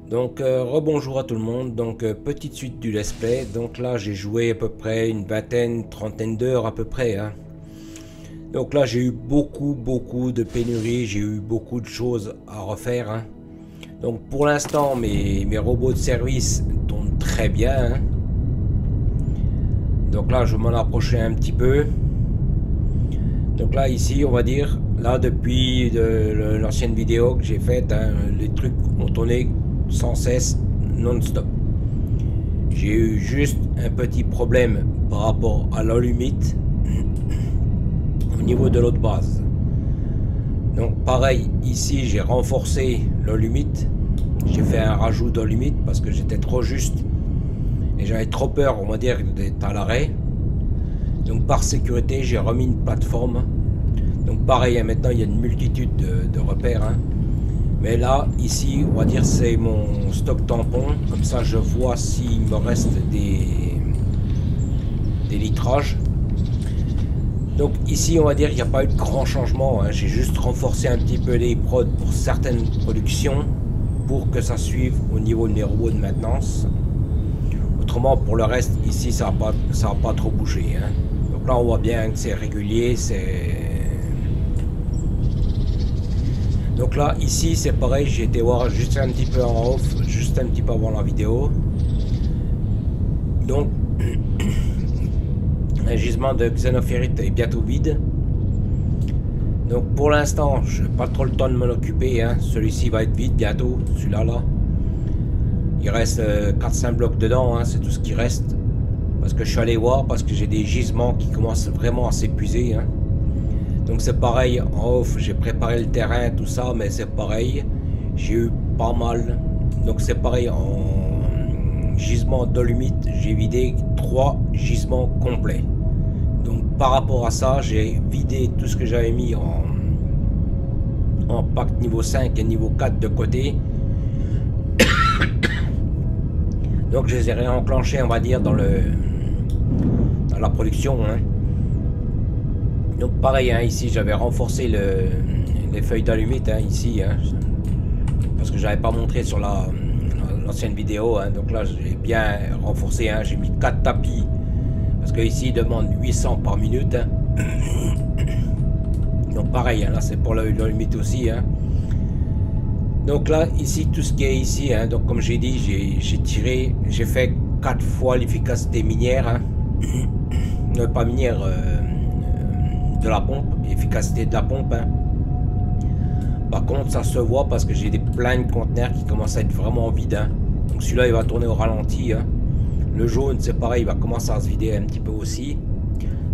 Donc rebonjour à tout le monde, donc petite suite du let's play. Donc là j'ai joué à peu près une vingtaine, trentaine d'heures à peu près, hein. Donc là j'ai eu beaucoup de pénuries, j'ai eu beaucoup de choses à refaire, hein. Donc pour l'instant mes robots de service tournent très bien, hein. Donc là je vais m'en approcher un petit peu. Donc là ici on va dire, là depuis l'ancienne vidéo que j'ai faite, hein, les trucs ont tourné sans cesse, non-stop. J'ai eu juste un petit problème par rapport à l'allumite au niveau de l'autre base. Donc pareil, ici j'ai renforcé l'allumite. J'ai fait un rajout d'allumite parce que j'étais trop juste et j'avais trop peur, on va dire, d'être à l'arrêt. Donc par sécurité, j'ai remis une plateforme. Donc pareil, hein, maintenant il y a une multitude de repères, hein. Mais là, ici, on va dire c'est mon stock tampon. Comme ça, je vois s'il me reste des litrages. Donc ici, on va dire qu'il n'y a pas eu de grand changement, hein. J'ai juste renforcé un petit peu les prods pour certaines productions pour que ça suive au niveau de mes robots de maintenance. Autrement, pour le reste, ici, ça va pas trop bouger, hein. Donc là, on voit bien que c'est régulier, Donc là, ici, c'est pareil, j'ai été voir juste un petit peu en off, juste un petit peu avant la vidéo. Donc, un gisement de xénophérite est bientôt vide. Donc pour l'instant, je n'ai pas trop le temps de m'en occuper, hein. Celui-ci va être vide bientôt, celui-là, là. Il reste 4-5 blocs dedans, hein, c'est tout ce qui reste. Parce que je suis allé voir, parce que j'ai des gisements qui commencent vraiment à s'épuiser, hein. Donc c'est pareil, en off, j'ai préparé le terrain, tout ça, mais c'est pareil, j'ai eu pas mal. Donc c'est pareil, en gisement d'allumite, j'ai vidé 3 gisements complets. Donc par rapport à ça, j'ai vidé tout ce que j'avais mis en pack niveau 5 et niveau 4 de côté. Donc je les ai réenclenchés, on va dire, dans la production, hein. Donc pareil, hein, ici j'avais renforcé les feuilles d'allumite, hein, ici, hein, parce que j'avais pas montré sur l'ancienne vidéo, hein. Donc là j'ai bien renforcé, hein, j'ai mis 4 tapis parce que ici il demande 800 par minute, hein. Donc pareil, hein, là c'est pour l'allumite aussi, hein. Donc là ici tout ce qui est ici, hein, donc comme j'ai dit, j'ai fait 4 fois l'efficacité minière, hein. Pas minière, de la pompe, efficacité de la pompe, hein. Par contre ça se voit parce que j'ai plein de conteneurs qui commencent à être vraiment vides, hein. Donc celui-là il va tourner au ralenti, hein. Le jaune c'est pareil, il va commencer à se vider un petit peu aussi.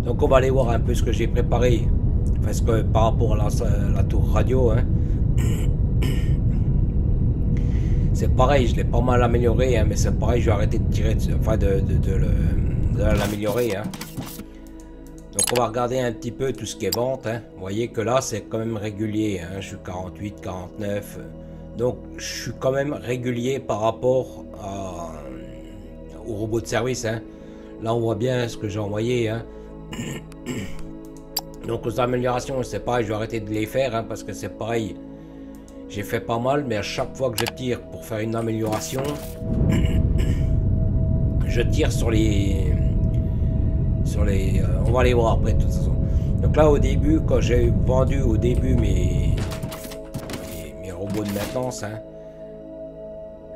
Donc on va aller voir un peu ce que j'ai préparé, parce que par rapport à la tour radio, hein. C'est pareil, je l'ai pas mal amélioré, hein, mais c'est pareil, je vais arrêter de tirer, enfin de l'améliorer, hein. Donc on va regarder un petit peu tout ce qui est vente, hein. Vous voyez que là c'est quand même régulier, hein. Je suis 48, 49. Donc je suis quand même régulier par rapport au robot de service, hein. Là on voit bien ce que j'ai envoyé, hein. Donc aux améliorations c'est pareil, je vais arrêter de les faire, hein, parce que c'est pareil. J'ai fait pas mal, mais à chaque fois que je tire pour faire une amélioration, je tire sur les on va les voir après de toute façon. Donc là au début, quand j'ai vendu au début mes robots de maintenance, hein,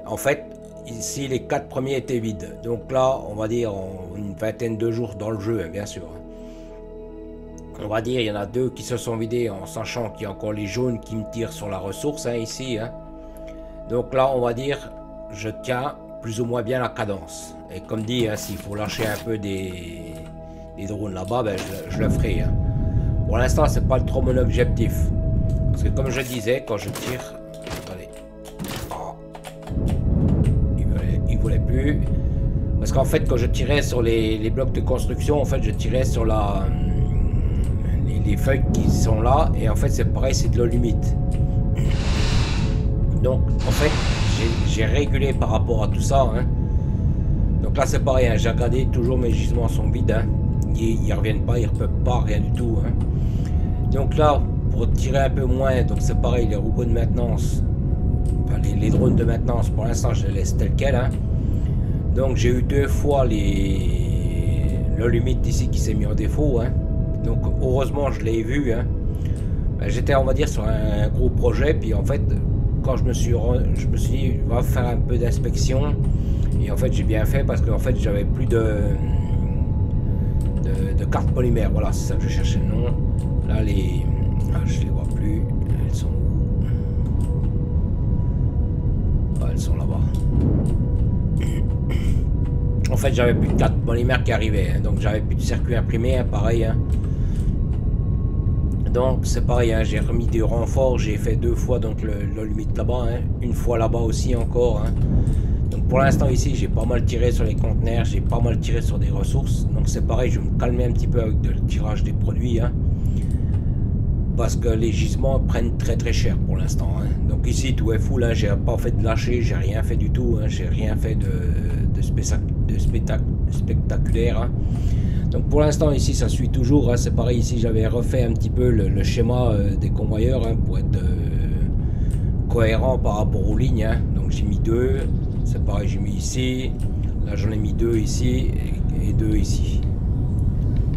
en fait ici les 4 premiers étaient vides. Donc là on va dire une vingtaine de jours dans le jeu, hein, bien sûr. On va dire il y en a 2 qui se sont vidés, en sachant qu'il y a encore les jaunes qui me tirent sur la ressource, hein, ici, hein. Donc là on va dire je tiens plus ou moins bien la cadence. Et comme dit, hein, s'il faut lâcher un peu des drones là-bas, ben je le ferai, hein. Pour l'instant c'est pas trop mon objectif, parce que comme je disais, quand je tire, attendez, oh, il voulait plus, parce qu'en fait quand je tirais sur les blocs de construction, en fait je tirais sur les feuilles qui sont là, et en fait c'est pareil, c'est de l'allumite. Donc en fait j'ai régulé par rapport à tout ça, hein. Donc là c'est pareil, hein, j'ai regardé, toujours mes gisements sont vides, hein. Ils reviennent pas, ils ne peuvent pas, rien du tout, hein. Donc là pour tirer un peu moins, donc c'est pareil, les robots de maintenance, enfin, les drones de maintenance, pour l'instant, je les laisse tels quels. Hein. Donc, j'ai eu 2 fois le limite ici qui s'est mis en défaut. Hein. Donc, heureusement, je l'ai vu. Hein. J'étais, on va dire, sur un gros projet. Puis, en fait, quand je me suis dit, on va faire un peu d'inspection. Et en fait, j'ai bien fait parce qu'en fait, j'avais plus de cartes polymères. Voilà, c'est ça que je cherchais le nom. Là, je les vois plus. Elles sont où? Ah, elles sont là-bas. En fait, j'avais plus de cartes polymères qui arrivaient. Hein, donc, j'avais plus de circuit imprimé. Hein, pareil. Hein. Donc, c'est pareil. Hein, j'ai remis des renforts. J'ai fait 2 fois donc le limite là-bas. Hein, une fois là-bas aussi encore. Hein. Donc pour l'instant ici j'ai pas mal tiré sur les conteneurs, j'ai pas mal tiré sur des ressources. Donc c'est pareil, je vais me calmer un petit peu avec le tirage des produits. Hein, parce que les gisements prennent très très cher pour l'instant. Hein. Donc ici tout est full, hein, j'ai pas fait de lâcher, j'ai rien fait du tout. Hein, j'ai rien fait de spectaculaire. Hein. Donc pour l'instant ici ça suit toujours. Hein, c'est pareil, ici j'avais refait un petit peu le schéma des convoyeurs hein, pour être cohérent par rapport aux lignes. Hein. Donc j'ai mis 2. C'est pareil, j'ai mis ici, là j'en ai mis 2 ici et 2 ici.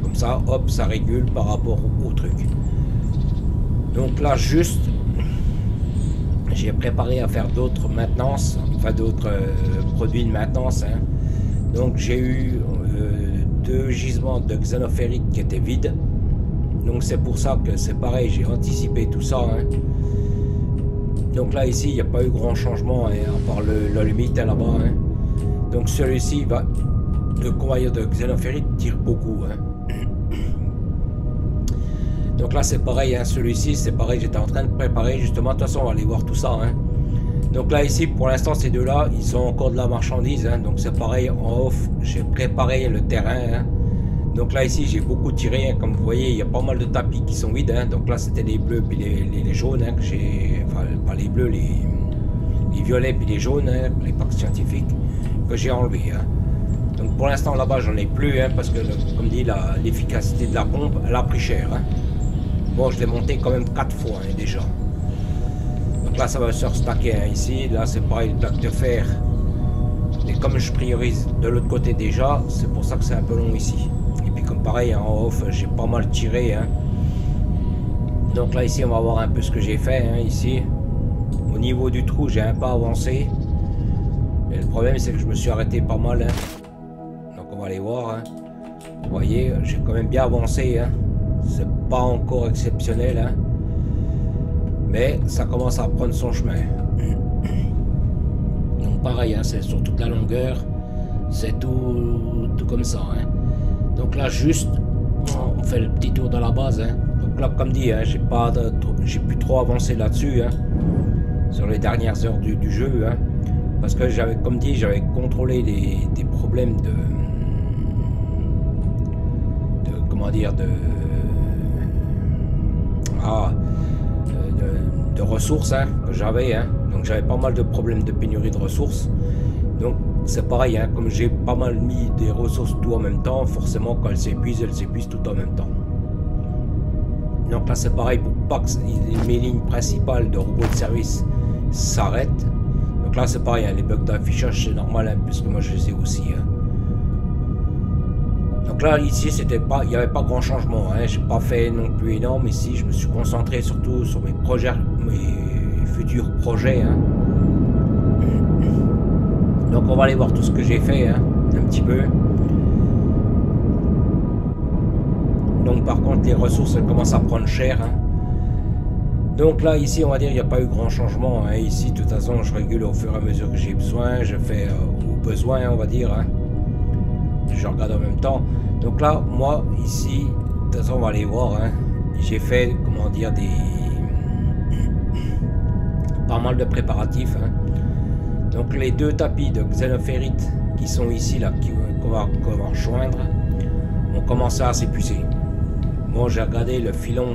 Comme ça, hop, ça régule par rapport au truc. Donc là, juste, j'ai préparé à faire d'autres maintenances, enfin d'autres produits de maintenance. Hein. Donc j'ai eu 2 gisements de xénophérite qui étaient vides. Donc c'est pour ça que c'est pareil, j'ai anticipé tout ça. Hein. Donc là ici il n'y a pas eu grand changement hein, à part la limite hein, là-bas. Hein. Donc celui-ci va, le convoyeur de xénophérite tire beaucoup. Hein. Donc là c'est pareil, hein, celui-ci c'est pareil, j'étais en train de préparer justement, de toute façon on va aller voir tout ça. Hein. Donc là ici pour l'instant ces deux-là ils ont encore de la marchandise. Hein. Donc c'est pareil en off, j'ai préparé le terrain. Hein. Donc là ici j'ai beaucoup tiré, hein. Comme vous voyez il y a pas mal de tapis qui sont vides. Hein. Donc là c'était les bleus puis les jaunes hein, que j'ai, enfin pas les bleus, les violets puis les jaunes, hein, les packs scientifiques que j'ai enlevé. Hein. Donc pour l'instant là-bas j'en ai plus hein, parce que comme dit l'efficacité de la pompe elle a pris cher. Hein. Bon je l'ai monté quand même 4 fois hein, déjà. Donc là ça va se restacker hein, ici, là c'est pareil le plaque de fer. Et comme je priorise de l'autre côté déjà, c'est pour ça que c'est un peu long ici. Et puis comme pareil en off j'ai pas mal tiré. Hein. Donc là ici on va voir un peu ce que j'ai fait hein, ici. Au niveau du trou j'ai un pas avancé. Et le problème c'est que je me suis arrêté pas mal. Hein. Donc on va aller voir. Hein. Vous voyez j'ai quand même bien avancé. Hein. C'est pas encore exceptionnel. Hein. Mais ça commence à prendre son chemin. Donc pareil, hein, c'est sur toute la longueur, c'est tout comme ça. Hein. Donc là juste, on fait le petit tour dans la base. Hein. Donc là comme dit, hein, j'ai plus trop avancé là-dessus, hein, sur les dernières heures du jeu. Hein, parce que j'avais, comme dit, j'avais contrôlé des problèmes de comment dire, de ressources hein, que j'avais. Hein. Donc j'avais pas mal de problèmes de pénurie de ressources. Donc c'est pareil, hein, comme j'ai pas mal mis des ressources tout en même temps, forcément quand elles s'épuisent tout en même temps. Donc là c'est pareil, pour pas que mes lignes principales de robots de service s'arrêtent. Donc là c'est pareil, hein, les bugs d'affichage c'est normal, hein, puisque moi je les ai aussi. Hein. Donc là ici c'était pas, il n'y avait pas grand changement, hein, j'ai pas fait non plus énorme ici, je me suis concentré surtout sur mes projets, mes futurs projets. Hein. Donc on va aller voir tout ce que j'ai fait hein, un petit peu. Donc par contre les ressources elles commencent à prendre cher. Hein. Donc là ici on va dire il n'y a pas eu grand changement. Hein. Ici de toute façon je régule au fur et à mesure que j'ai besoin, je fais au besoin on va dire. Hein. Je regarde en même temps. Donc là moi ici, de toute façon on va aller voir. Hein. J'ai fait comment dire pas mal de préparatifs. Hein. Donc les 2 tapis de xénophérite qui sont ici là, qu'on va rejoindre, ont commencé à s'épuiser. Bon j'ai regardé le filon,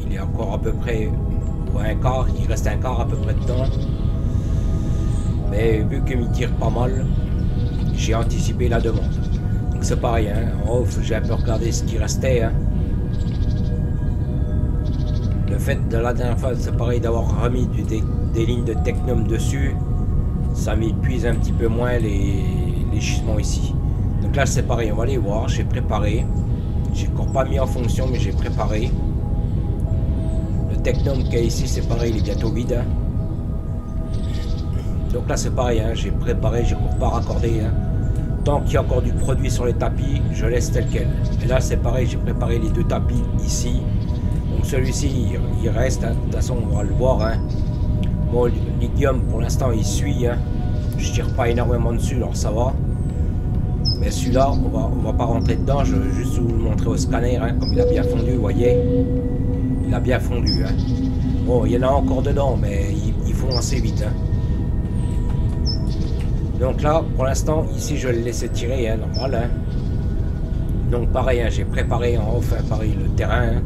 il est encore à peu près un quart, il reste un quart à peu près dedans. Mais vu qu'il me tire pas mal, j'ai anticipé la demande. Donc c'est pareil, hein. En off j'ai un peu regardé ce qui restait. Hein. le fait de la dernière fois, c'est pareil, d'avoir remis des lignes de Technum dessus, ça m'épuise un petit peu moins les gisements ici. Donc là c'est pareil, on va aller voir, j'ai préparé, j'ai encore pas mis en fonction mais j'ai préparé. Le Technum qui est ici c'est pareil, il est bientôt vide. Hein. Donc là c'est pareil, hein, j'ai préparé, j'ai encore pas raccordé. Hein. Tant qu'il y a encore du produit sur les tapis, je laisse tel quel. Et là c'est pareil, j'ai préparé les deux tapis ici. Donc celui-ci il reste, hein. De toute façon on va le voir. Hein. Bon, l'Idium pour l'instant il suit. Hein. Je tire pas énormément dessus, alors ça va. Mais celui-là, on va pas rentrer dedans, je vais juste vous le montrer au scanner, hein, comme il a bien fondu, vous voyez. Il a bien fondu. Hein. Bon, il y en a encore dedans, mais ils font assez vite. Hein. Donc là, pour l'instant, ici, je vais le laisser tirer, hein, normal. Hein. Donc pareil, hein, j'ai préparé en off, hein, pareil, le terrain, hein,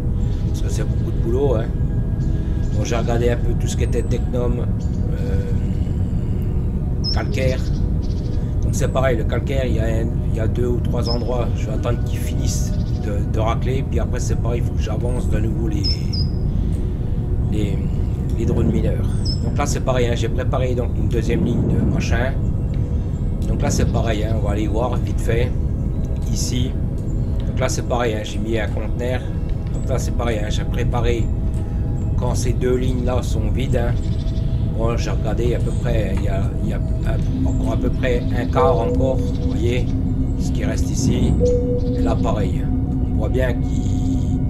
parce que c'est beaucoup de boulot. Hein. Donc j'ai regardé un peu tout ce qui était Technum, calcaire. Donc c'est pareil, le calcaire, il y a 2 ou 3 endroits, je vais attendre qu'ils finissent de racler, puis après c'est pareil, il faut que j'avance de nouveau les drones mineurs. Donc là c'est pareil, hein, j'ai préparé donc une deuxième ligne de machin. Donc là c'est pareil, hein, on va aller voir vite fait, ici. Donc là c'est pareil, hein, j'ai mis un conteneur. Donc là c'est pareil, hein, j'ai préparé quand ces deux lignes là sont vides. Hein. Bon, j'ai regardé à peu près, il y a encore à peu près un quart encore, vous voyez, ce qui reste ici. Et là pareil, on voit bien qu'ils...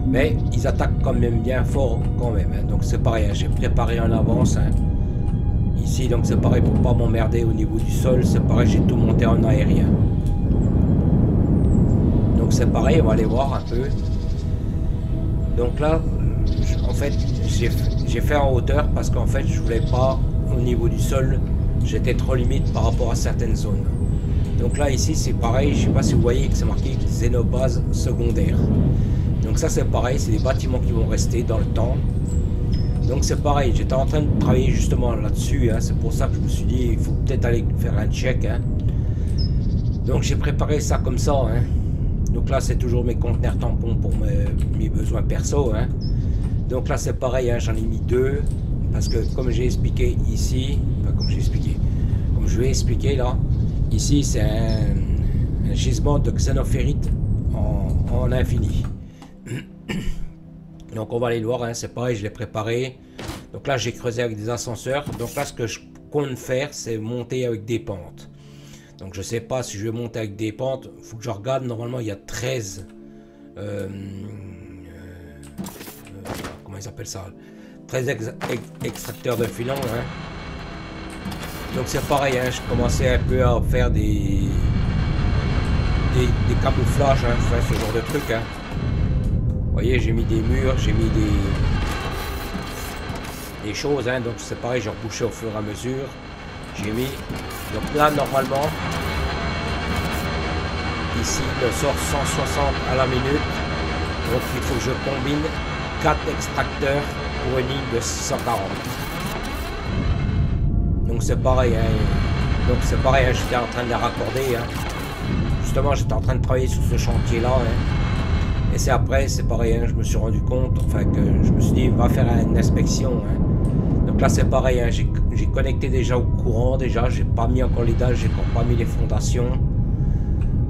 Mais ils attaquent quand même bien fort quand même. Hein. Donc c'est pareil, hein, j'ai préparé en avance. Hein. Ici, donc c'est pareil pour pas m'emmerder au niveau du sol. C'est pareil, j'ai tout monté en aérien. Donc c'est pareil, on va aller voir un peu. Donc là, en fait, j'ai fait en hauteur parce qu'en fait, je voulais pas au niveau du sol. J'étais trop limite par rapport à certaines zones. Donc là, ici, c'est pareil. Je sais pas si vous voyez que c'est marqué Xénobase secondaire. Donc ça, c'est pareil. C'est des bâtiments qui vont rester dans le temps. Donc c'est pareil. J'étais en train de travailler justement là-dessus. Hein. C'est pour ça que je me suis dit, il faut peut-être aller faire un check. Hein. Donc j'ai préparé ça comme ça. Hein. Donc là, c'est toujours mes conteneurs tampons pour mes besoins perso. Hein. Donc là, c'est pareil. Hein. J'en ai mis 2. Parce que comme j'ai expliqué ici, enfin comme je vais expliquer là, ici c'est un gisement de xénophérite en infini. Donc on va aller le voir, hein, c'est pareil, je l'ai préparé. Donc là j'ai creusé avec des ascenseurs. Donc là ce que je compte faire c'est monter avec des pentes. Donc je sais pas si je vais monter avec des pentes, il faut que je regarde, normalement il y a 13 comment ils appellent ça, 13 extracteurs de filons. Hein. Donc c'est pareil, hein, je commençais un peu à faire des camouflages, hein, ce genre de truc. Hein. Vous voyez, j'ai mis des murs, j'ai mis des choses, hein, donc c'est pareil, j'ai rebouché au fur et à mesure. J'ai mis, donc là normalement, ici il sort 160 à la minute, donc il faut que je combine 4 extracteurs pour une ligne de 140. Donc c'est pareil, hein. Donc c'est pareil, hein, j'étais en train de les raccorder. Hein. Justement, j'étais en train de travailler sur ce chantier-là. Hein. Et c'est après, c'est pareil, hein, je me suis rendu compte, enfin que je me suis dit, va faire une inspection. Hein. Donc là c'est pareil, hein, j'ai connecté déjà au courant, déjà, j'ai pas mis encore les dalles, j'ai encore pas mis les fondations.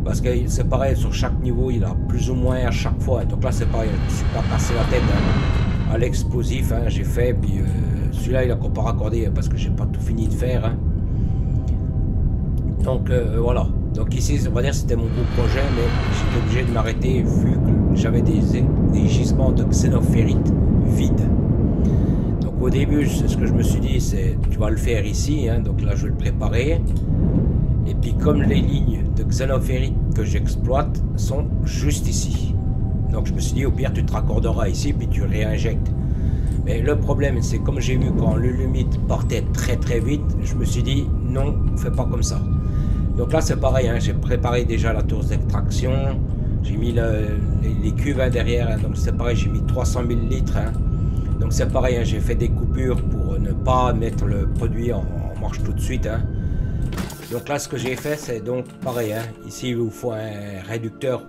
Parce que c'est pareil, sur chaque niveau, il a plus ou moins à chaque fois. Donc là c'est pareil, je me suis pas cassé la tête. Hein. À l'explosif, hein, j'ai fait, puis celui-là il a encore pas raccordé parce que j'ai pas tout fini de faire. Hein. Donc voilà. Donc ici, on va dire c'était mon gros projet, mais j'étais obligé de m'arrêter vu que j'avais des gisements de xénophérite vides. Donc au début, ce que je me suis dit, c'est tu vas le faire ici, hein, donc là je vais le préparer. Et puis comme les lignes de xénophérite que j'exploite sont juste ici. Donc je me suis dit au pire tu te raccorderas ici puis tu réinjectes. Mais le problème c'est comme j'ai vu quand le lumite partait très très vite, je me suis dit non, fais pas comme ça. Donc là c'est pareil, hein, j'ai préparé déjà la tour d'extraction, j'ai mis les cuves hein, derrière, hein, donc c'est pareil, j'ai mis 300 000 litres. Hein. Donc c'est pareil, hein, j'ai fait des coupures pour ne pas mettre le produit en marche tout de suite. Hein. Donc là ce que j'ai fait c'est donc pareil, hein, ici il vous faut un réducteur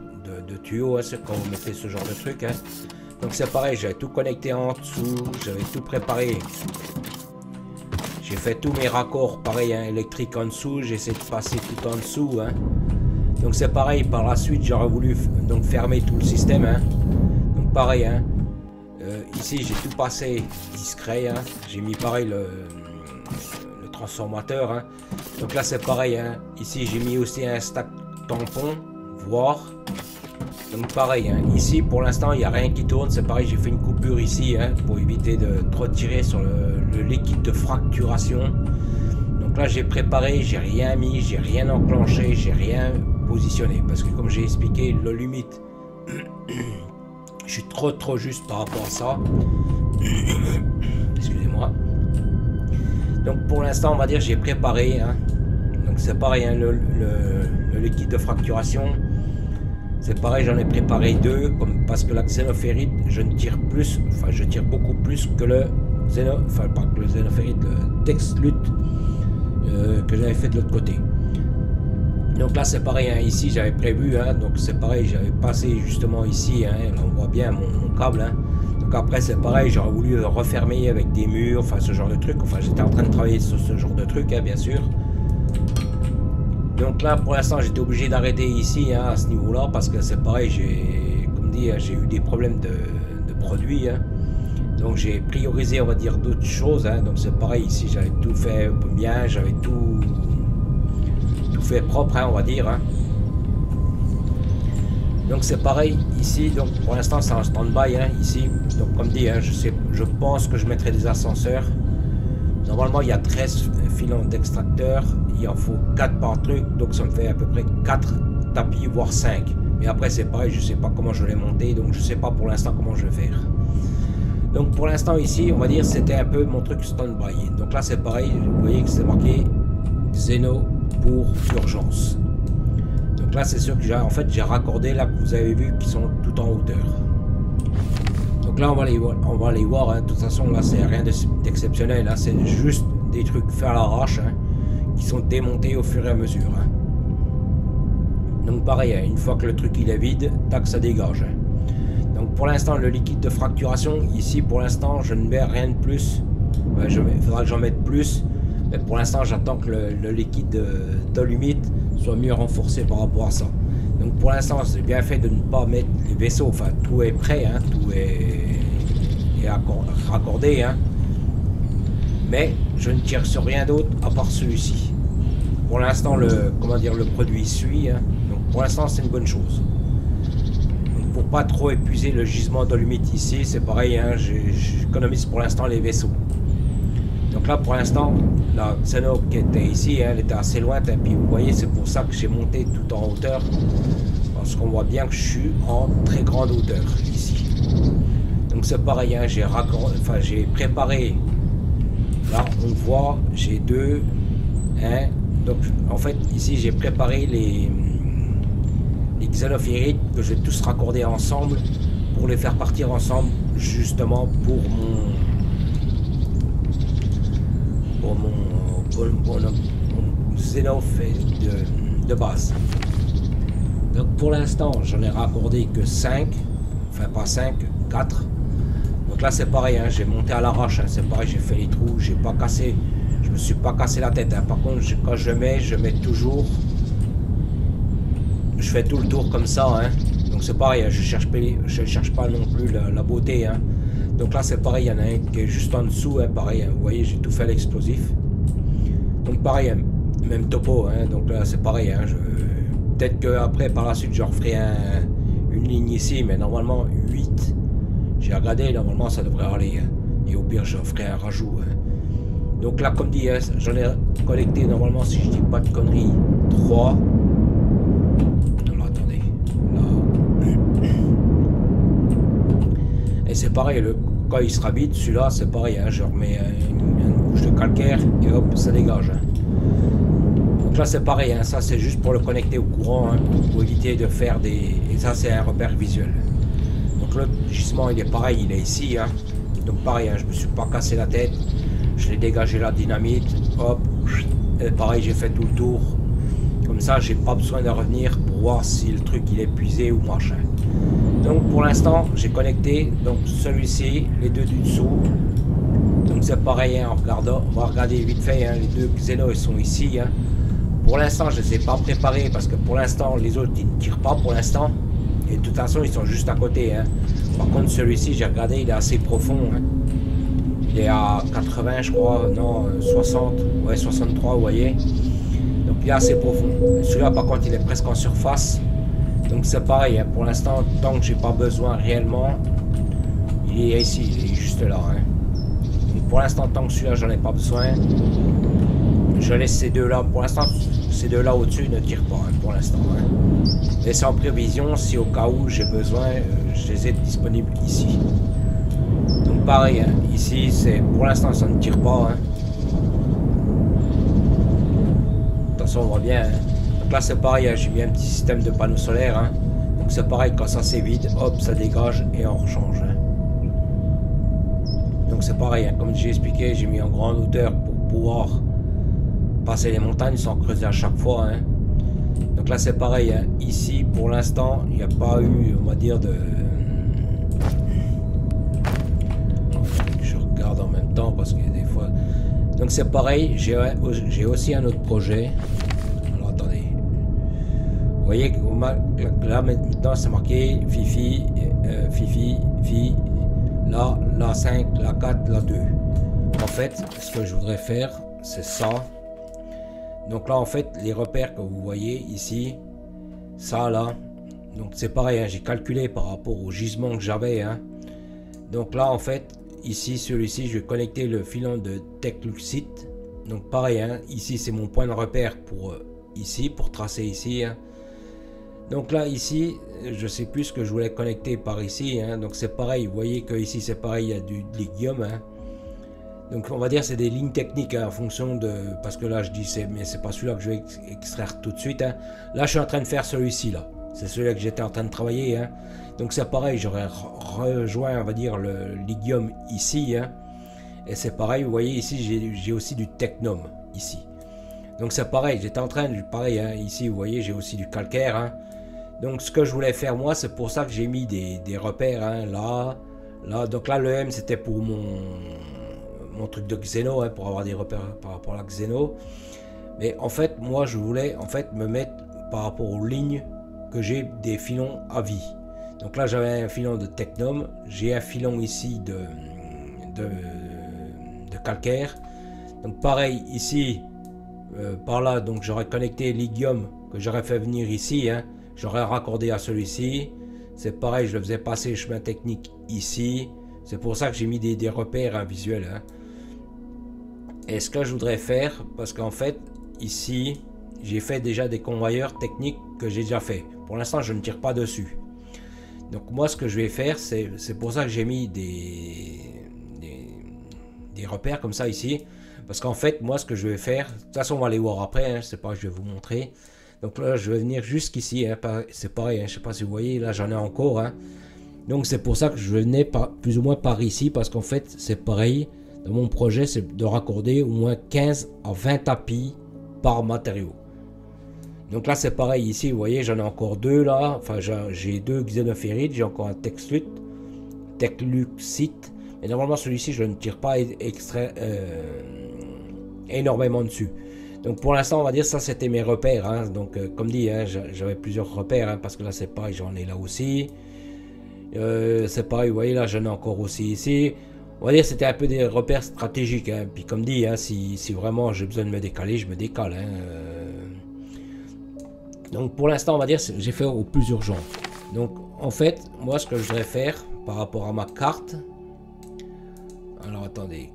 de tuyaux, hein, c'est quand vous mettez ce genre de truc. Hein. Donc c'est pareil, j'avais tout connecté en dessous, j'avais tout préparé. J'ai fait tous mes raccords, pareil, hein, électrique en dessous, j'ai essayé de passer tout en dessous. Hein. Donc c'est pareil, par la suite j'aurais voulu donc fermer tout le système. Hein. Donc pareil, hein. Ici j'ai tout passé discret, hein. J'ai mis pareil le transformateur. Hein. Donc là c'est pareil, hein. Ici j'ai mis aussi un stack tampon, voir. Donc pareil, hein. Ici pour l'instant il n'y a rien qui tourne, c'est pareil, j'ai fait une coupure ici hein, pour éviter de trop tirer sur le liquide de fracturation. Donc là j'ai préparé, j'ai rien mis, j'ai rien enclenché, j'ai rien positionné parce que comme j'ai expliqué, le limite je suis trop juste par rapport à ça. Excusez-moi. Donc pour l'instant on va dire j'ai préparé hein. Donc c'est pareil hein, le liquide de fracturation. C'est pareil, j'en ai préparé deux, comme parce que la xénophérite, je ne tire plus, enfin je tire beaucoup plus que le xénophérite, le Dexlut que j'avais fait de l'autre côté. Donc là c'est pareil, hein, ici j'avais prévu, hein, donc c'est pareil, j'avais passé justement ici, hein, là, on voit bien mon câble. Hein. Donc après c'est pareil, j'aurais voulu refermer avec des murs, enfin ce genre de truc, enfin j'étais en train de travailler sur ce genre de truc, hein, bien sûr. Donc là pour l'instant j'étais obligé d'arrêter ici hein, à ce niveau là parce que c'est pareil, j'ai comme dit j'ai eu des problèmes de produits hein. Donc j'ai priorisé on va dire d'autres choses hein. Donc c'est pareil ici j'avais tout fait bien, j'avais tout fait propre hein, on va dire hein. Donc c'est pareil ici, donc pour l'instant c'est en stand-by hein, ici. Donc comme dit hein, je pense que je mettrai des ascenseurs. Normalement il y a 13 filons d'extracteurs, il en faut 4 par truc, donc ça me fait à peu près 4 tapis voire 5. Mais après c'est pareil, je sais pas comment je vais monter, donc je sais pas pour l'instant comment je vais faire. Donc pour l'instant ici on va dire c'était un peu mon truc stand-by. Donc là c'est pareil, vous voyez que c'est marqué Xeno pour urgence. Donc là c'est sûr que j'ai raccordé là que vous avez vu qui sont tout en hauteur. Donc là on va les voir hein. De toute façon là c'est rien d'exceptionnel hein. C'est juste des trucs faits à l'arrache hein, qui sont démontés au fur et à mesure hein. Donc pareil hein, une fois que le truc il est vide, tac ça dégage hein. Donc pour l'instant le liquide de fracturation ici pour l'instant je ne mets rien de plus. Il faudra que j'en mette plus, mais pour l'instant j'attends que le liquide d'alumite soit mieux renforcé par rapport à ça. Donc pour l'instant c'est bien fait de ne pas mettre les vaisseaux, enfin tout est prêt hein, tout est raccordé hein. Mais je ne tire sur rien d'autre à part celui-ci. Pour l'instant le produit suit hein. Donc pour l'instant c'est une bonne chose. Donc pour pas trop épuiser le gisement d'alumite ici, c'est pareil hein, j'économise pour l'instant les vaisseaux. Donc là pour l'instant la Xeno qui était ici hein, elle était assez loin et puis vous voyez c'est pour ça que j'ai monté tout en hauteur parce qu'on voit bien que je suis en très grande hauteur ici. Donc c'est pareil hein, j'ai préparé. Là on voit j'ai deux hein, donc en fait ici j'ai préparé les xénophérites que je vais tous raccorder ensemble pour les faire partir ensemble justement pour mon xénophérite de base. Donc pour l'instant j'en ai raccordé que 5, enfin pas 5, 4. Donc là c'est pareil hein, j'ai monté à l'arrache hein, c'est pareil, j'ai fait les trous, je me suis pas cassé la tête hein. Par contre quand je mets toujours, je fais tout le tour comme ça hein. Donc c'est pareil hein, je cherche pas non plus la beauté hein. Donc là c'est pareil, il y en a un qui est juste en dessous hein, pareil hein, vous voyez j'ai tout fait à l'explosif. Donc pareil hein, même topo hein. Donc là c'est pareil hein, peut-être que après par la suite je referai une ligne ici, mais normalement 8 j'ai regardé, normalement ça devrait aller hein. Et au pire je ferai un rajout hein. Donc là comme dit hein, j'en ai collecté normalement si je dis pas de conneries 3. Alors attendez là. Et c'est pareil, quand il sera vide celui-là c'est pareil hein, je remets une couche de calcaire et hop ça dégage hein. Donc là c'est pareil hein, ça c'est juste pour le connecter au courant hein, pour éviter de faire des... Et ça c'est un repère visuel. Donc le gisement il est pareil, il est ici hein. Donc pareil hein, je me suis pas cassé la tête, je l'ai dégagé la dynamite, hop, et pareil j'ai fait tout le tour. Comme ça j'ai pas besoin de revenir pour voir si le truc il est épuisé ou machin. Donc pour l'instant j'ai connecté donc celui-ci, les deux du dessous. Donc c'est pareil, hein, on va regarder vite fait, hein, les deux Xeno ils sont ici. Hein. Pour l'instant je ne les ai pas préparés parce que pour l'instant les autres ils ne tirent pas pour l'instant. Et de toute façon ils sont juste à côté. Hein. Par contre celui-ci j'ai regardé, il est assez profond. Hein. Il est à 80 je crois, non 60, ouais 63 vous voyez. Donc il est assez profond. Celui-là par contre il est presque en surface. Donc c'est pareil, hein, pour l'instant tant que j'ai pas besoin réellement, il est ici, il est juste là. Hein. Donc pour l'instant tant que celui-là j'en ai pas besoin, je laisse ces deux là. Pour l'instant ces deux là au-dessus ne tirent pas hein, pour l'instant. Hein. Mais c'est en prévision, si au cas où j'ai besoin, je les ai disponibles ici. Donc pareil, hein, ici c'est pour l'instant ça ne tire pas. Hein. De toute façon on voit bien. Hein. Donc là c'est pareil, hein, j'ai mis un petit système de panneaux solaires. Hein. Donc c'est pareil, quand ça c'est vide, hop ça dégage et on rechange. Hein. Donc c'est pareil, hein, comme j'ai expliqué, j'ai mis en grande hauteur pour pouvoir passer les montagnes sans creuser à chaque fois. Hein. Donc là c'est pareil, hein. Ici pour l'instant il n'y a pas eu, on va dire, de... Je regarde en même temps parce que des fois... Donc c'est pareil, j'ai aussi un autre projet. Alors attendez. Vous voyez que là maintenant c'est marqué Fifi, Fi, là, la 5, la 4, la 2. En fait, ce que je voudrais faire, c'est ça. Donc là en fait les repères que vous voyez ici, ça là, donc c'est pareil, hein, j'ai calculé par rapport au gisement que j'avais. Hein. Donc là en fait ici celui-ci je vais connecter le filon de Techluxite. Donc pareil, hein, ici c'est mon point de repère pour ici, pour tracer ici. Hein. Donc là ici je sais plus ce que je voulais connecter par ici. Hein. Donc c'est pareil, vous voyez que ici c'est pareil, il y a du lithium. Hein. Donc on va dire c'est des lignes techniques hein, en fonction de... Parce que là je dis mais c'est pas celui-là que je vais extraire tout de suite. Hein. Là je suis en train de faire celui-ci là. C'est celui-là que j'étais en train de travailler. Hein. Donc c'est pareil, j'aurais rejoint on va dire le lithium ici. Hein. Et c'est pareil, vous voyez ici j'ai aussi du technum ici. Donc c'est pareil, j'étais en train de... Pareil, hein, ici vous voyez j'ai aussi du calcaire. Hein. Donc ce que je voulais faire moi, c'est pour ça que j'ai mis des repères. Hein, là, là. Donc là le M c'était pour mon truc de Xeno, hein, pour avoir des repères par rapport à la Xeno. Mais en fait moi je voulais en fait me mettre par rapport aux lignes que j'ai des filons à vie. Donc là j'avais un filon de technum, j'ai un filon ici de calcaire. Donc pareil ici par là, donc j'aurais connecté l'Igium que j'aurais fait venir ici. Hein. J'aurais raccordé à celui-ci. C'est pareil, je le faisais passer le chemin technique ici. C'est pour ça que j'ai mis des repères hein, visuels. Hein. Et ce que je voudrais faire, parce qu'en fait, ici, j'ai fait déjà des convoyeurs techniques que j'ai déjà fait. Pour l'instant, je ne tire pas dessus. Donc moi, ce que je vais faire, c'est pour ça que j'ai mis des repères comme ça ici. Parce qu'en fait, moi, ce que je vais faire, de toute façon, on va les voir après. Hein, c'est pas que je vais vous montrer. Donc là, je vais venir jusqu'ici. Hein, c'est pareil, hein, je sais pas si vous voyez, là, j'en ai encore. Hein. Donc c'est pour ça que je venais plus ou moins par ici. Parce qu'en fait, c'est pareil. Dans mon projet, c'est de raccorder au moins 15 à 20 tapis par matériau. Donc là, c'est pareil. Ici, vous voyez, j'en ai encore deux là. Enfin, j'ai deux xénophérides. J'ai encore un Techluxite. Et normalement, celui-ci, je ne tire pas énormément dessus. Donc pour l'instant, on va dire ça, c'était mes repères. Hein. Donc comme dit, hein, j'avais plusieurs repères. Hein, parce que là, c'est pareil, j'en ai là aussi. C'est pareil, vous voyez, là, j'en ai encore aussi ici. On va dire c'était un peu des repères stratégiques. Hein. Puis comme dit, hein, si vraiment j'ai besoin de me décaler, je me décale. Hein. Donc pour l'instant, on va dire j'ai fait au plus urgent. Donc en fait, moi ce que je voudrais faire par rapport à ma carte. Alors attendez,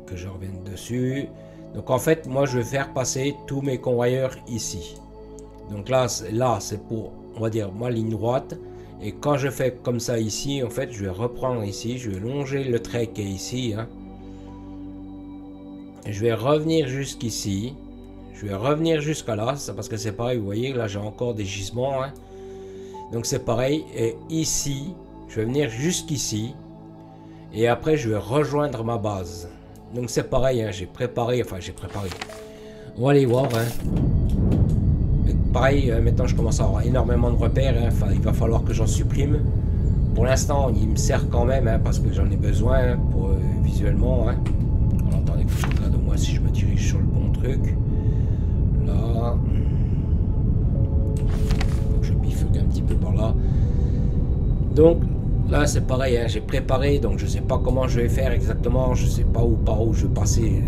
que je revienne dessus. Donc en fait, moi je vais faire passer tous mes convoyeurs ici. Donc là c'est pour, on va dire, ma ligne droite. Et quand je fais comme ça ici, en fait, je vais reprendre ici, je vais longer le trait qui est ici. Hein. Je vais revenir jusqu'ici. Je vais revenir jusqu'à là, parce que c'est pareil, vous voyez, là j'ai encore des gisements. Hein. Donc c'est pareil. Et ici, je vais venir jusqu'ici. Et après, je vais rejoindre ma base. Donc c'est pareil, hein, j'ai préparé. On va aller voir. Hein. pareil, maintenant je commence à avoir énormément de repères, hein. Enfin, il va falloir que j'en supprime. Pour l'instant, il me sert quand même, hein, parce que j'en ai besoin pour visuellement. Hein. Alors, attendez que je regarde au moins si je me dirige sur le bon truc. Là. Donc, je bifurque un petit peu par là. Donc, là, c'est pareil, hein, j'ai préparé, donc je sais pas comment je vais faire exactement, je sais pas où par où je vais passer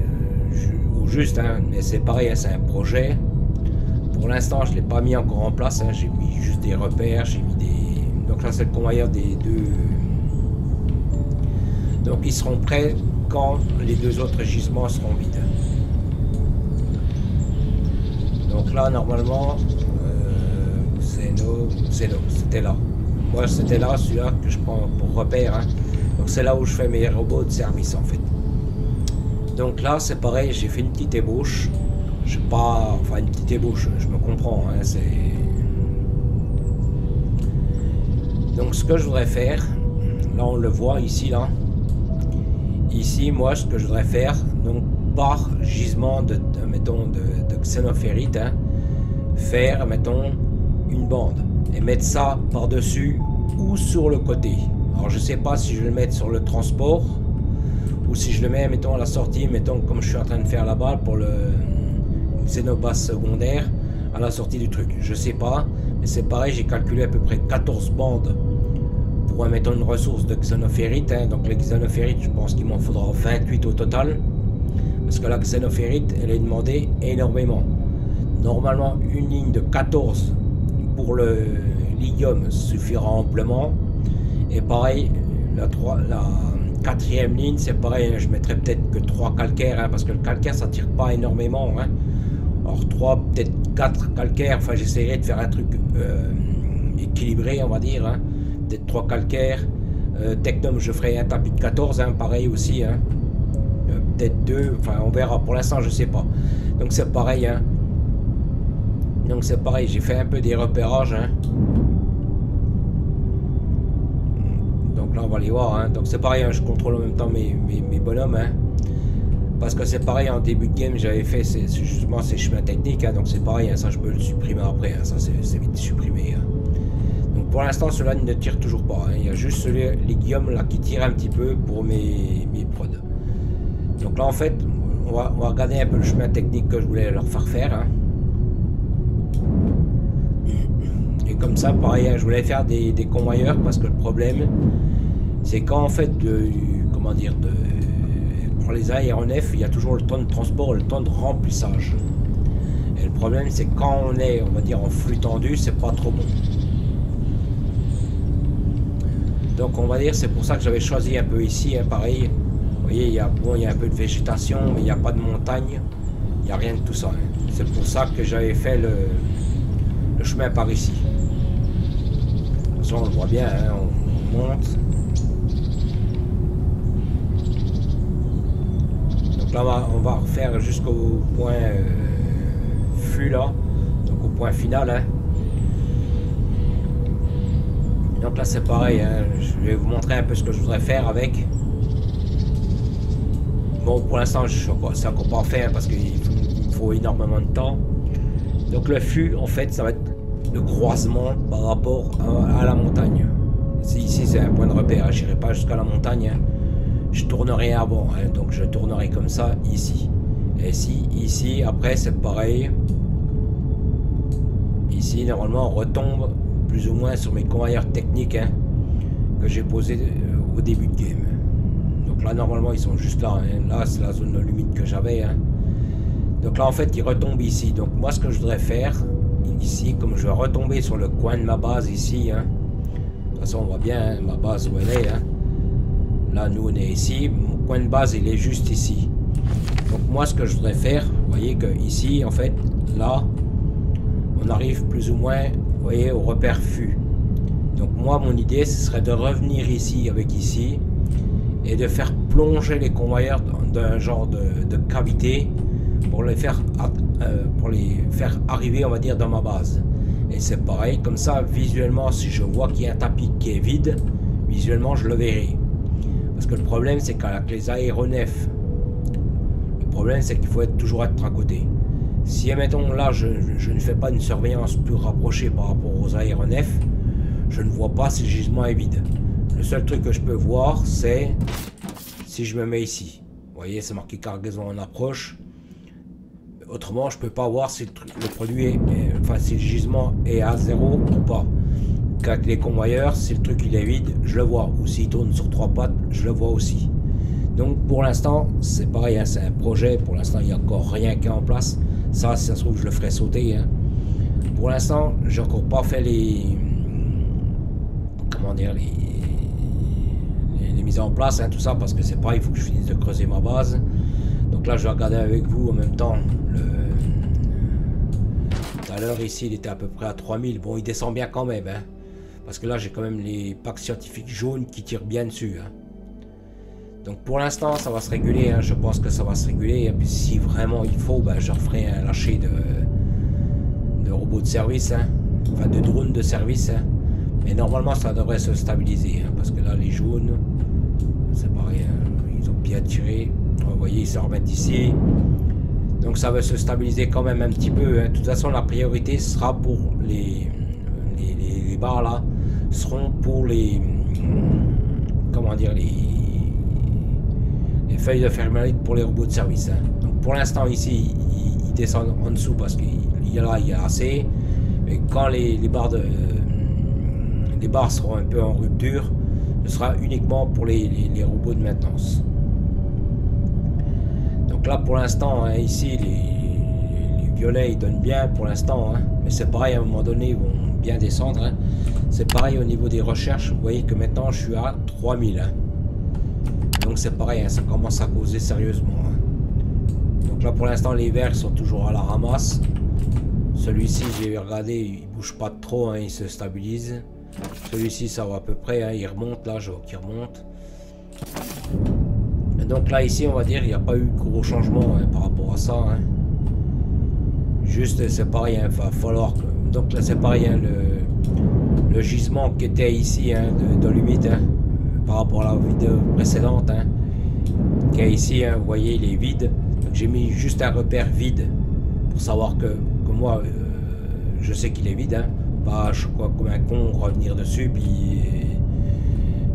au juste, hein, mais c'est pareil, hein, c'est un projet. Pour l'instant, je l'ai pas mis encore en place, hein, j'ai mis juste des repères, j'ai mis des... Donc là, c'est le convoyeur des deux. Donc ils seront prêts quand les deux autres gisements seront vides. Donc là, normalement, c'était là. Moi, c'était là, celui-là que je prends pour repère. Hein. Donc c'est là où je fais mes robots de service, en fait. Donc là, c'est pareil, j'ai fait une petite ébauche. Je sais pas... Enfin, une petite ébauche, je me comprends, hein, c'est... Donc ce que je voudrais faire, là on le voit ici, là. Ici, moi, ce que je voudrais faire, donc par gisement mettons, de xénophérite, hein, faire, mettons, une bande. Et mettre ça par-dessus ou sur le côté. Alors je sais pas si je vais le mettre sur le transport, ou si je le mets, mettons, à la sortie, mettons, comme je suis en train de faire là-bas, pour le xénobas secondaire, à la sortie du truc. Je sais pas, mais c'est pareil, j'ai calculé à peu près 14 bandes pour, mettons, une ressource de xénophérite. Hein. Donc les xénophérites, je pense qu'il m'en faudra 28 au total. Parce que la xénophérite, elle est demandée énormément. Normalement, une ligne de 14 pour le lithium suffira amplement. Et pareil, la quatrième ligne, c'est pareil, hein, je mettrai peut-être que 3 calcaires, hein, parce que le calcaire, ça tire pas énormément. Hein. Alors 3, peut-être 4 calcaires, enfin j'essaierai de faire un truc équilibré, on va dire. Hein. Peut-être 3 calcaires. Technum, je ferai un tapis de 14, hein, pareil aussi. Hein. Peut-être 2, enfin on verra. Pour l'instant, je sais pas. Donc c'est pareil. Hein. Donc c'est pareil, j'ai fait un peu des repérages. Hein. Donc là, on va les voir. Hein. Donc c'est pareil, hein, je contrôle en même temps mes bonhommes. Hein. Parce que c'est pareil, en début de game, j'avais fait justement ces chemins techniques. Hein. Donc c'est pareil, hein, ça je peux le supprimer après. Hein. Ça c'est vite supprimé. Hein. Donc pour l'instant, cela ne tire toujours pas. Hein. Il y a juste les guillaumes là qui tirent un petit peu pour mes prods. Donc là, en fait, on va regarder un peu le chemin technique que je voulais leur faire faire. Hein. Et comme ça, pareil, hein, je voulais faire des convoyeurs parce que le problème, c'est quand en fait, comment dire, pour les aéronefs, il y a toujours le temps de transport et le temps de remplissage. Et le problème, c'est quand on est, on va dire, en flux tendu, c'est pas trop bon. Donc on va dire, c'est pour ça que j'avais choisi un peu ici, hein, pareil. Vous voyez, il y a un peu de végétation, mais il n'y a pas de montagne. Il n'y a rien de tout ça. Hein. C'est pour ça que j'avais fait le chemin par ici. De toute façon, on le voit bien, hein, on monte. Donc là, on va refaire jusqu'au point flux, là. Donc au point final. Hein. Donc là, c'est pareil. Hein. Je vais vous montrer un peu ce que je voudrais faire avec. Bon, pour l'instant, c'est encore pas fait, hein, parce qu'il me faut énormément de temps. Donc le flux, en fait, ça va être le croisement par rapport à la montagne. Ici, c'est un point de repère. Hein. Je n'irai pas jusqu'à la montagne. Hein. Je tournerai avant. Hein. Donc je tournerai comme ça, ici. Et ici, après, c'est pareil. Ici, normalement, on retombe plus ou moins sur mes convoyeurs techniques, hein, que j'ai posés au début de game. Donc là, normalement, ils sont juste là. Hein. Là, c'est la zone limite que j'avais. Hein. Donc là, en fait, ils retombent ici. Donc moi, ce que je voudrais faire, ici, comme je vais retomber sur le coin de ma base ici. Hein. De toute façon, on voit bien hein, ma base où elle est. Hein. Là, nous, on est ici. Mon coin de base, il est juste ici. Donc moi, ce que je voudrais faire, vous voyez que ici, en fait, là, on arrive plus ou moins, vous voyez, au repère FU. Donc moi, mon idée, ce serait de revenir ici avec ici. Et de faire plonger les convoyeurs d'un genre de cavité pour les faire arriver, on va dire, dans ma base. Et c'est pareil, comme ça, visuellement, si je vois qu'il y a un tapis qui est vide, visuellement, je le verrai. Parce que le problème, c'est qu'avec les aéronefs, le problème, c'est qu'il faut toujours être à côté. Si, admettons, là, je ne fais pas une surveillance plus rapprochée par rapport aux aéronefs, je ne vois pas si le gisement est vide. Le seul truc que je peux voir, c'est si je me mets ici. Vous voyez, c'est marqué cargaison en approche. Autrement, je peux pas voir si le produit est, enfin, si le gisement est à 0 ou pas. Qu'avec les convoyeurs, si le truc il est vide, je le vois. Ou s'il tourne sur 3 pattes, je le vois aussi. Donc pour l'instant, c'est pareil, hein, c'est un projet. Pour l'instant, il n'y a encore rien qui est en place. Ça, si ça se trouve, je le ferai sauter. Hein. Pour l'instant, j'ai encore pas fait les... Comment dire, les mises en place, hein, tout ça, parce que c'est pareil, il faut que je finisse de creuser ma base. Donc là, je vais regarder avec vous en même temps. Tout à l'heure, ici, il était à peu près à 3000. Bon, il descend bien quand même, hein, parce que là, j'ai quand même les packs scientifiques jaunes qui tirent bien dessus. Hein. Donc pour l'instant, ça va se réguler. Hein. Je pense que ça va se réguler. Et puis si vraiment il faut, ben, je referai un lâcher de robots de service, hein. Enfin de drones de service. Hein. Mais normalement, ça devrait se stabiliser. Hein, parce que là, les jaunes, c'est pareil. Hein. Ils ont bien tiré. Vous voyez, ils se remettent ici. Donc ça va se stabiliser quand même un petit peu. Hein. De toute façon, la priorité sera pour les barres là. Seront pour les... Comment dire, les feuilles de fermélite pour les robots de service. Hein. Donc pour l'instant ici, ils descendent en dessous parce qu'il y a assez. Mais quand les barres seront un peu en rupture, ce sera uniquement pour les robots de maintenance. Donc là pour l'instant, hein, ici les violets ils donnent bien pour l'instant. Hein. Mais c'est pareil, à un moment donné ils vont bien descendre. Hein. C'est pareil au niveau des recherches. Vous voyez que maintenant je suis à 3000. Hein. Donc c'est pareil, hein, ça commence à causer sérieusement. Hein. Donc là pour l'instant les verts sont toujours à la ramasse. Celui-ci j'ai regardé, il bouge pas trop, hein, il se stabilise. Celui-ci ça va à peu près, hein, il remonte là, je vois qu'il remonte. Et donc là ici on va dire il n'y a pas eu gros changement hein, par rapport à ça. Hein. Juste c'est pareil, il va falloir que... Donc là c'est pareil, hein, le gisement qui était ici hein, de limite. Hein, par rapport à la vidéo précédente hein, qui est ici, hein, vous voyez il est vide, donc j'ai mis juste un repère vide pour savoir que moi je sais qu'il est vide, hein, pas je crois comme un con revenir dessus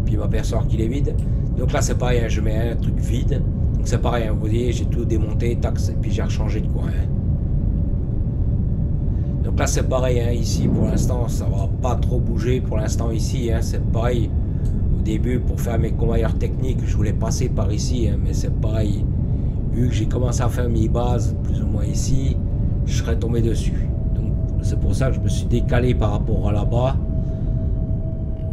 puis m'apercevoir qu'il est vide. Donc là c'est pareil, hein, je mets un truc vide, donc c'est pareil, hein, vous voyez j'ai tout démonté, tac, et puis j'ai rechangé de coin. Hein. Donc là c'est pareil, hein, ici pour l'instant ça va pas trop bouger pour l'instant ici, hein, c'est pareil. Au début, pour faire mes convoyeurs techniques, je voulais passer par ici, hein, mais c'est pareil. Vu que j'ai commencé à faire mes bases, plus ou moins ici, je serais tombé dessus. Donc c'est pour ça que je me suis décalé par rapport à là-bas.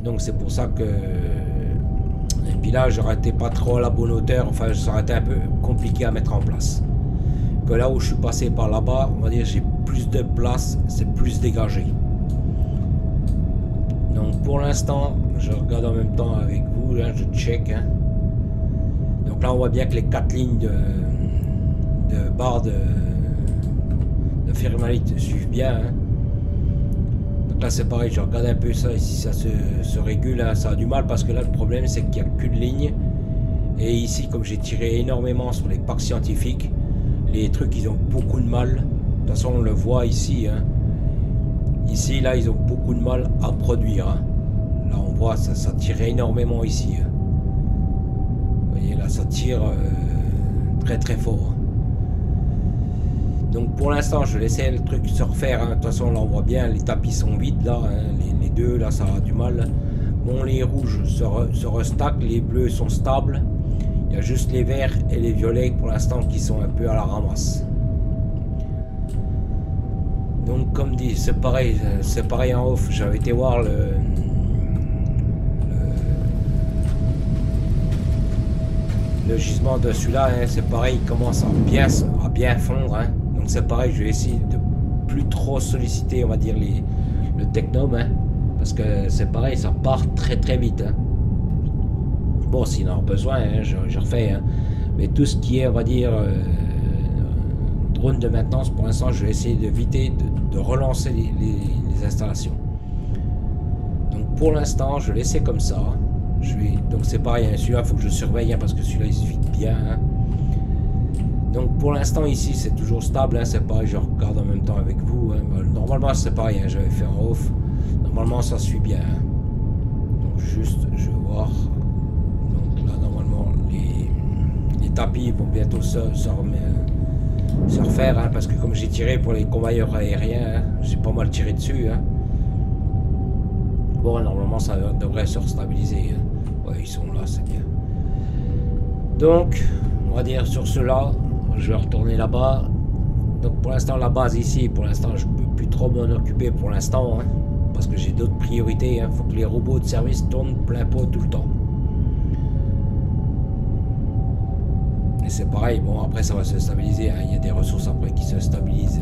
Donc c'est pour ça que... Et puis là, j'aurais été pas trop à la bonne hauteur, enfin ça aurait été un peu compliqué à mettre en place. Que là où je suis passé par là-bas, on va dire j'ai plus de place, c'est plus dégagé. Donc pour l'instant, je regarde en même temps avec vous, là, je check. Hein. Donc là, on voit bien que les 4 lignes de barres de fermélite suivent bien. Hein. Donc là, c'est pareil, je regarde un peu ça, ici ça se régule, hein. Ça a du mal parce que là, le problème, c'est qu'il n'y a qu'une ligne. Et ici, comme j'ai tiré énormément sur les packs scientifiques, les trucs, ils ont beaucoup de mal. De toute façon, on le voit ici. Hein. Ici, là, ils ont beaucoup de mal à produire. Hein. Là, on voit, ça tire énormément ici. Hein. Vous voyez, là, ça tire très très fort. Donc, pour l'instant, je laissais le truc se refaire. Hein. De toute façon, là, on voit bien, les tapis sont vides, là. Hein. Les deux, là, ça a du mal. Bon, les rouges se restackent, les bleus sont stables. Il y a juste les verts et les violets, pour l'instant, qui sont un peu à la ramasse. Donc comme dit, c'est pareil en off, j'avais été voir le gisement de celui-là, hein, c'est pareil, il commence à bien fondre, hein. Donc c'est pareil, je vais essayer de plus trop solliciter, on va dire, le technome, hein, parce que c'est pareil, ça part très très vite. Hein. Bon, s'il en a besoin, hein, je refais, hein. Mais tout ce qui est, on va dire, drone de maintenance, pour l'instant, je vais essayer d'éviter de relancer les installations. Donc pour l'instant, je vais laisser comme ça. Donc c'est pareil, hein, celui-là, il faut que je surveille, hein, parce que celui-là, il se vide bien. Hein. Donc pour l'instant ici c'est toujours stable, hein, c'est pareil, je regarde en même temps avec vous. Hein. Normalement c'est pareil, hein, j'avais fait un off. Normalement ça suit bien. Hein. Donc juste je vais voir. Donc là normalement les tapis vont bientôt se refaire, hein, parce que comme j'ai tiré pour les convoyeurs aériens, hein, j'ai pas mal tiré dessus. Hein. Bon normalement ça devrait se restabiliser. Hein. Ouais, ils sont là, c'est bien. Donc on va dire sur cela. Je vais retourner là-bas. Donc pour l'instant la base ici, pour l'instant je peux plus trop m'en occuper pour l'instant, hein, parce que j'ai d'autres priorités. Faut que les robots de service tournent plein pot tout le temps. Et c'est pareil, bon après ça va se stabiliser, hein. Il y a des ressources après qui se stabilisent.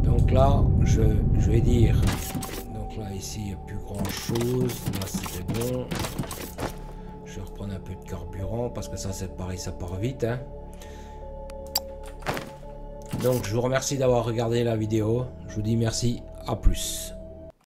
Donc là je vais dire, donc là ici il n'y a plus grand chose, là c'était bon. Je vais reprendre un peu de carburant parce que ça c'est pareil, ça part vite. Hein. Donc je vous remercie d'avoir regardé la vidéo. Je vous dis merci, à plus.